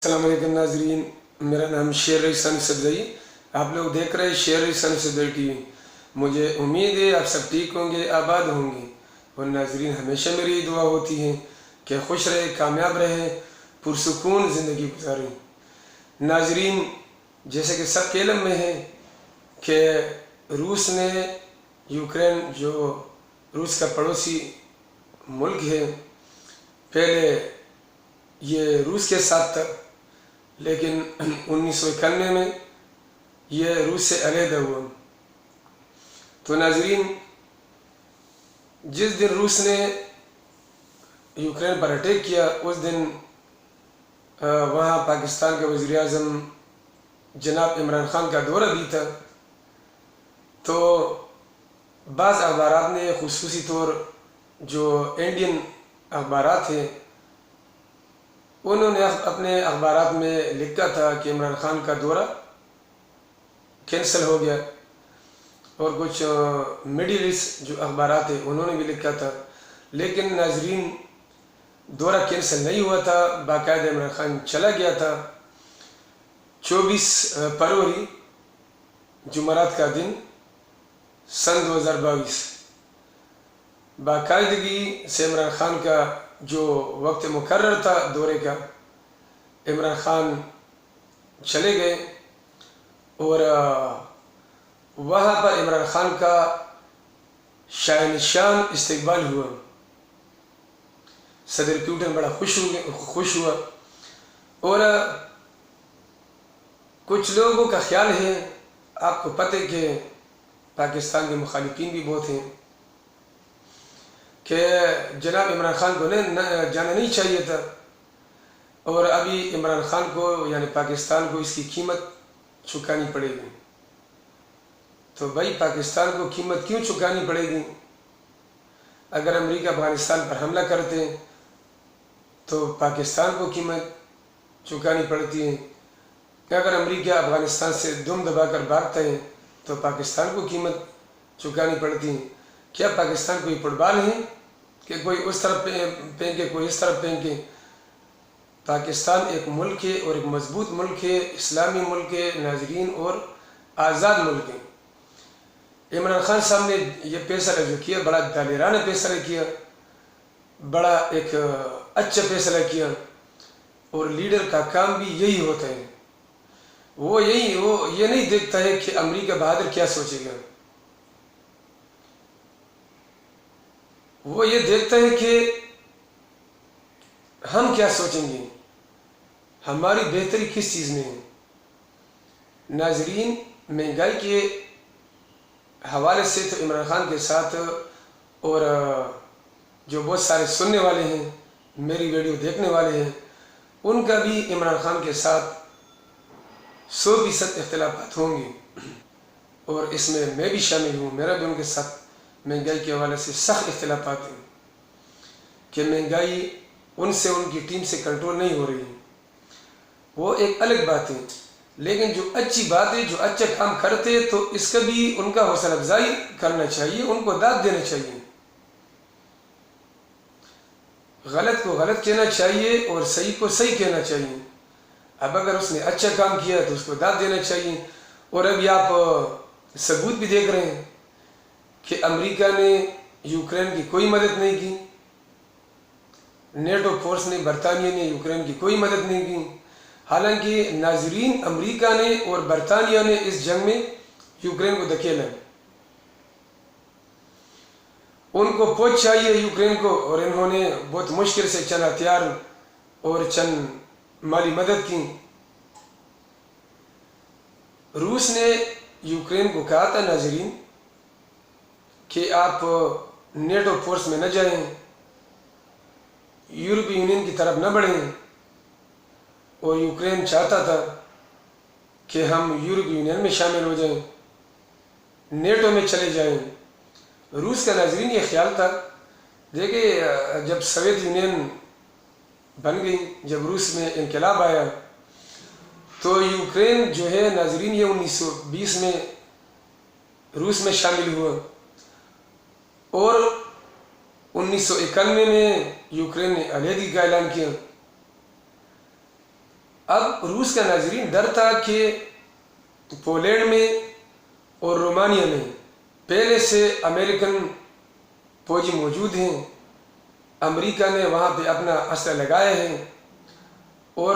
السلام علیکم ناظرین، میرا نام شیر رئیس ثانی صدزئی، آپ لوگ دیکھ رہے ہیں شیر رئیس ثانی صدزئی ٹی وی۔ مجھے امید ہے آپ سب ٹھیک ہوں گے، آباد ہوں گے، اور ناظرین ہمیشہ میری دعا ہوتی ہے کہ خوش رہے، کامیاب رہے، پرسکون زندگی گزاریں۔ ناظرین، جیسے کہ سب کے علم میں ہے کہ روس نے یوکرین، جو روس کا پڑوسی ملک ہے، پہلے یہ روس کے ساتھ تھا، لیکن 1991 میں یہ روس سے علیحدہ ہوا۔ تو ناظرین، جس دن روس نے یوکرین پر اٹیک کیا، اس دن وہاں پاکستان کے وزیر اعظم جناب عمران خان کا دورہ بھی تھا۔ تو بعض اخبارات نے، خصوصی طور جو انڈین اخبارات ہیں، انہوں نے اپنے اخبارات میں لکھا تھا کہ عمران خان کا دورہ کینسل ہو گیا، اور کچھ مڈل ایسٹ جو اخبارات ہیں انہوں نے بھی لکھا تھا۔ لیکن ناظرین، دورہ کینسل نہیں ہوا تھا، باقاعدہ عمران خان چلا گیا تھا۔ 24 فروری جمعرات کا دن سن 2022 باقاعدگی سے عمران خان کا جو وقت مقرر تھا دورے کا، عمران خان چلے گئے، اور وہاں پر عمران خان کا شاہنشان استقبال ہوا۔ صدر پوٹن بڑا خوش ہوا، اور کچھ لوگوں کا خیال ہے، آپ کو پتہ ہے کہ پاکستان کے مخالفین بھی بہت ہیں، کہ جناب عمران خان کو جانا نہیں چاہیے تھا، اور ابھی عمران خان کو یعنی پاکستان کو اس کی قیمت چکانی پڑے گی۔ تو بھائی، پاکستان کو قیمت کیوں چکانی پڑے گی؟ اگر امریکہ افغانستان پر حملہ کرتے ہیں تو پاکستان کو قیمت چکانی پڑتی ہے، اگر امریکہ افغانستان سے دم دبا کر بھاگتا ہے تو پاکستان کو قیمت چکانی پڑتی ہے۔ کیا پاکستان کوئی فٹ بال ہے کہ کوئی اس طرف پھینکے، کوئی اس طرف پھینکے؟ پاکستان ایک ملک ہے، اور ایک مضبوط ملک ہے، اسلامی ملک ہے ناظرین، اور آزاد ملک ہے۔ عمران خان صاحب نے یہ فیصلہ جو کیا، بڑا دلیرانہ فیصلہ کیا، بڑا ایک اچھا فیصلہ کیا، اور لیڈر کا کام بھی یہی ہوتا ہے۔ وہ یہ نہیں دیکھتا ہے کہ امریکہ بہادر کیا سوچے گا، وہ یہ دیکھتا ہے کہ ہم کیا سوچیں گے، ہماری بہتری کس چیز میں ہے۔ ناظرین، مہنگائی کے حوالے سے تو عمران خان کے ساتھ، اور جو بہت سارے سننے والے ہیں، میری ویڈیو دیکھنے والے ہیں، ان کا بھی عمران خان کے ساتھ 100% اختلافات ہوں گے، اور اس میں بھی شامل ہوں۔ میرا بھی ان کے ساتھ مہنگائی کے حوالے سے سخت اختلافات ہیں کہ مہنگائی ان سے، ان کی ٹیم سے کنٹرول نہیں ہو رہی ہے، وہ ایک الگ بات ہے۔ لیکن جو اچھی بات ہے، جو اچھا کام کرتے ہیں، تو اس کا بھی ان کا حوصلہ افزائی کرنا چاہیے، ان کو داد دینا چاہیے، غلط کو غلط کہنا چاہیے، اور صحیح کو صحیح کہنا چاہیے۔ اب اگر اس نے اچھا کام کیا تو اس کو داد دینا چاہیے۔ اور ابھی آپ ثبوت بھی دیکھ رہے ہیں کہ امریکہ نے یوکرین کی کوئی مدد نہیں کی، نیٹو فورس نے، برطانیہ نے یوکرین کی کوئی مدد نہیں کی۔ حالانکہ ناظرین، امریکہ نے اور برطانیہ نے اس جنگ میں یوکرین کو دھکیلا، ان کو فوج چاہیے یوکرین کو، اور انہوں نے بہت مشکل سے چند ہتھیار اور چند مالی مدد کی۔ روس نے یوکرین کو کہا تھا ناظرین کہ آپ نیٹو فورس میں نہ جائیں، یورپی یونین کی طرف نہ بڑھیں، اور یوکرین چاہتا تھا کہ ہم یورپی یونین میں شامل ہو جائیں، نیٹو میں چلے جائیں۔ روس کا ناظرین یہ خیال تھا، دیکھیں جب سوویت یونین بن گئی، جب روس میں انقلاب آیا، تو یوکرین جو ہے ناظرین، یہ 1920 میں روس میں شامل ہوا، اور 1991 میں یوکرین نے علیحدگی کا اعلان کیا۔ اب روس کا ناظرین ڈر تھا کہ پولینڈ میں اور رومانیہ میں پہلے سے امریکن فوجی موجود ہیں، امریکہ نے وہاں پہ اپنا اسلحہ لگائے ہیں، اور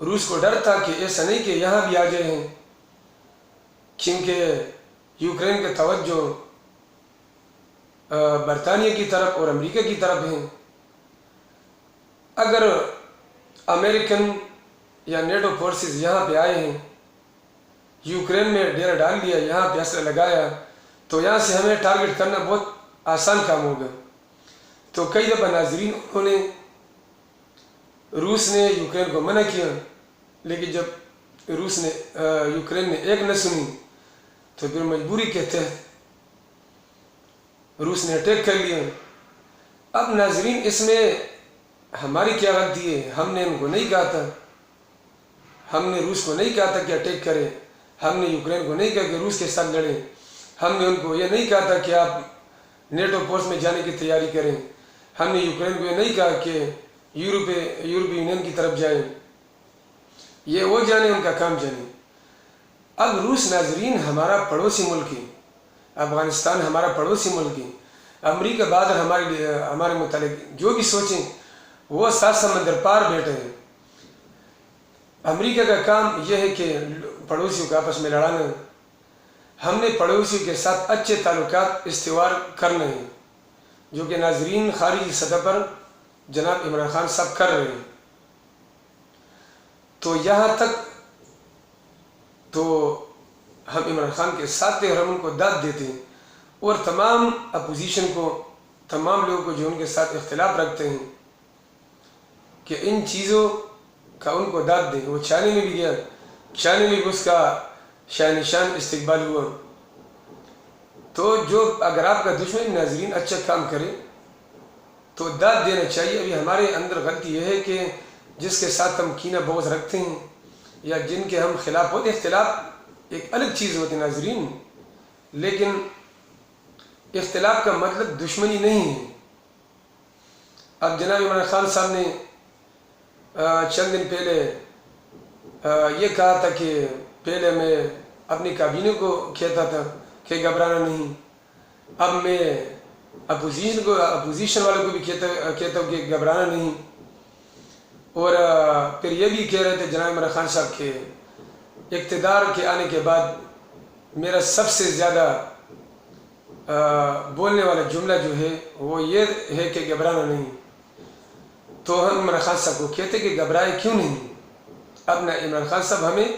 روس کو ڈر تھا کہ ایسا نہیں کہ یہاں بھی آ گئے ہیں، کیونکہ یوکرین کا توجہ برطانیہ کی طرف اور امریکہ کی طرف ہیں۔ اگر امریکن یا نیٹو فورسز یہاں پہ آئے ہیں، یوکرین میں ڈیرا ڈال لیا، یہاں پہ اسلحہ لگایا، تو یہاں سے ہمیں ٹارگٹ کرنا بہت آسان کام ہوگا۔ تو کئی دفعہ ناظرین انہوں نے روس نے یوکرین کو منع کیا، لیکن جب یوکرین نے ایک نہ سنی تو پھر مجبوری کے تحت روس نے اٹیک کر لیا۔ اب ناظرین اس میں ہماری کیا غلطی ہے؟ ہم نے ان کو نہیں کہا تھا، ہم نے روس کو نہیں کہا تھا کہ اٹیک کرے، ہم نے یوکرین کو نہیں کہا کہ روس کے ساتھ لڑیں، ہم نے ان کو یہ نہیں کہا تھا کہ آپ نیٹو فورس میں جانے کی تیاری کریں، ہم نے یوکرین کو یہ نہیں کہا کہ یورپی یونین کی طرف جائیں، یہ وہ جانے، ان کا کام جانے۔ اب روس ناظرین ہمارا پڑوسی ملک ہے، افغانستان ہمارا پڑوسی ملک ہے، امریکہ بادر ہمارے متعلق جو بھی سوچیں وہ 7 سمندر پار بیٹھے ہیں۔ امریکہ کا کام یہ ہے کہ پڑوسیوں کو آپس میں لڑانا، ہم نے پڑوسیوں کے ساتھ اچھے تعلقات استوار کرنے ہیں، جو کہ ناظرین خارجی سطح پر جناب عمران خان صاحب کر رہے ہیں۔ تو یہاں تک تو ہم عمران خان کے ساتھ تھے اور ہم ان کو داد دیتے ہیں، اور تمام اپوزیشن کو، تمام لوگوں کو جو ان کے ساتھ اختلاف رکھتے ہیں کہ ان چیزوں کا ان کو داد دیں۔ وہ چائنا میں بھی گیا، چائنا میں بھی اس کا شان نشان استقبال ہوا۔ تو جو اگر آپ کا دشمن ناظرین اچھا کام کرے تو داد دینا چاہیے۔ ابھی ہمارے اندر غلطی یہ ہے کہ جس کے ساتھ ہم کینہ بغض رکھتے ہیں یا جن کے ہم خلاف ہوتے، اختلاف ایک الگ چیز ہوتی ہے ناظرین، لیکن اختلاف کا مطلب دشمنی نہیں ہے۔ اب جناب عمران خان صاحب نے چند دن پہلے یہ کہا تھا کہ پہلے میں اپنی کابینہ کو کہتا تھا کہ گھبرانا نہیں، اب میں اپوزیشن والوں کو بھی کہتا ہوں کہ گھبرانا نہیں، اور پھر یہ بھی کہہ رہے تھے جناب عمران خان صاحب کے اقتدار کے آنے کے بعد میرا سب سے زیادہ بولنے والا جملہ جو ہے وہ یہ ہے کہ گھبرانا نہیں۔ تو ہم عمران خان صاحب کو کہتے کہ گھبرائے کیوں نہیں؟ اب نہ عمران خان صاحب ہمیں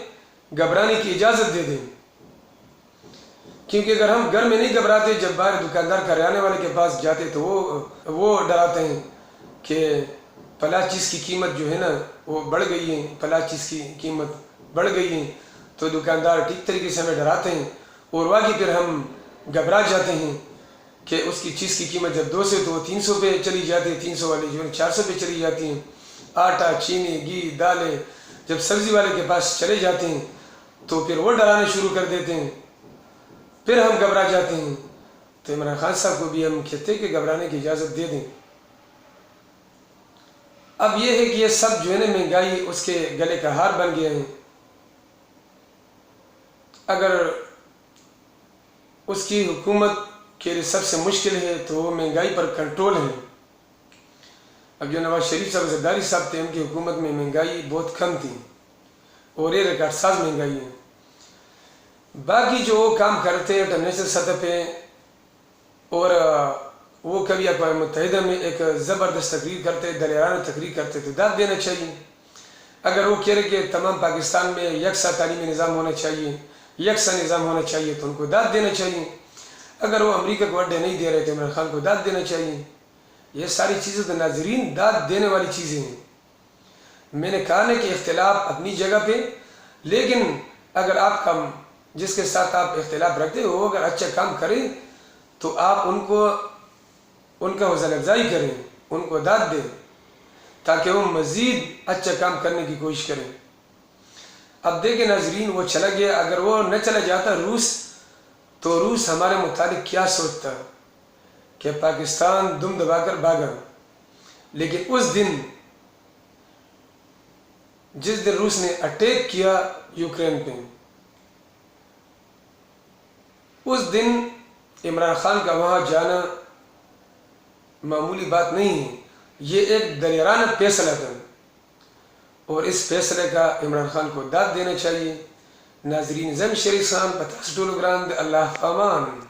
گھبرانے کی اجازت دے دیں، کیونکہ اگر ہم گھر میں نہیں گھبراتے، جب باہر دکاندار کریانے والے کے پاس جاتے تو وہ ڈراتے ہیں کہ فلاں چیز کی قیمت جو ہے نا وہ بڑھ گئی ہے، فلاں چیز کی قیمت بڑھ گئی ہے، تو دکاندار ٹھیک طریقے سے ہمیں ڈراتے ہیں، اور واقعی پھر ہم گھبرا جاتے ہیں کہ اس کی چیز کی قیمت جب 200 تو 300 پہ چلی جاتی ہے، 300 والی جو ہے 400 پہ چلی جاتی ہیں۔ آٹا، چینی، گھی، دالیں جب سبزی والے کے پاس چلے جاتے ہیں تو پھر وہ ڈرانے شروع کر دیتے ہیں، پھر ہم گھبرا جاتے ہیں۔ تو عمران خان صاحب کو بھی ہم کہتے ہیں کہ گھبرانے کی اجازت دے دیں۔ اب یہ ہے کہ یہ سب جو ہے نا مہنگائی اس کے گلے کا ہار بن گئے ہیں۔ اگر اس کی حکومت کے لیے سب سے مشکل ہے تو وہ مہنگائی پر کنٹرول ہے۔ اب جو نواز شریف صاحب زرداری صاحب تھے، ان کی حکومت میں مہنگائی بہت کم تھی، اور یہ ریکارڈ ساز مہنگائی ہے۔ باقی جو وہ کام کرتے ہیں انٹرنیشنل سطح پہ، اور وہ کبھی اقوام متحدہ میں ایک زبردست تقریر کرتے، دلیرانہ تقریر کرتے، تو داد دینا چاہیے۔ اگر وہ کہہ رہے کہ تمام پاکستان میں یکساں تعلیمی نظام ہونا چاہیے، یکساں نظام ہونا چاہیے، تو ان کو داد دینا چاہیے۔ اگر وہ امریکہ کو اڈے نہیں دے رہے تو عمران خان کو داد دینا چاہیے۔ یہ ساری چیزیں تو ناظرین داد دینے والی چیزیں ہیں۔ میں نے کہا نا کہ اختلاف اپنی جگہ پہ، لیکن اگر آپ کا جس کے ساتھ آپ اختلاف رکھتے ہو وہ اگر اچھا کام کریں تو آپ ان کا حوصلہ افزائی کریں، ان کو داد دیں تاکہ وہ مزید اچھا کام کرنے کی کوشش کریں۔ اب دیکھیں ناظرین، وہ چلا گیا، اگر وہ نہ چلا جاتا روس، تو روس ہمارے متعلق کیا سوچتا کہ پاکستان دم دبا کر بھاگا۔ لیکن اس دن جس دن روس نے اٹیک کیا یوکرین پہ، اس دن عمران خان کا وہاں جانا معمولی بات نہیں ہے، یہ ایک دلیرانہ فیصلہ تھا، اور اس فیصلے کا عمران خان کو داد دینا چاہیے۔ ناظرین زم شریف خان پتاس ڈولو گراند اللہ فامان۔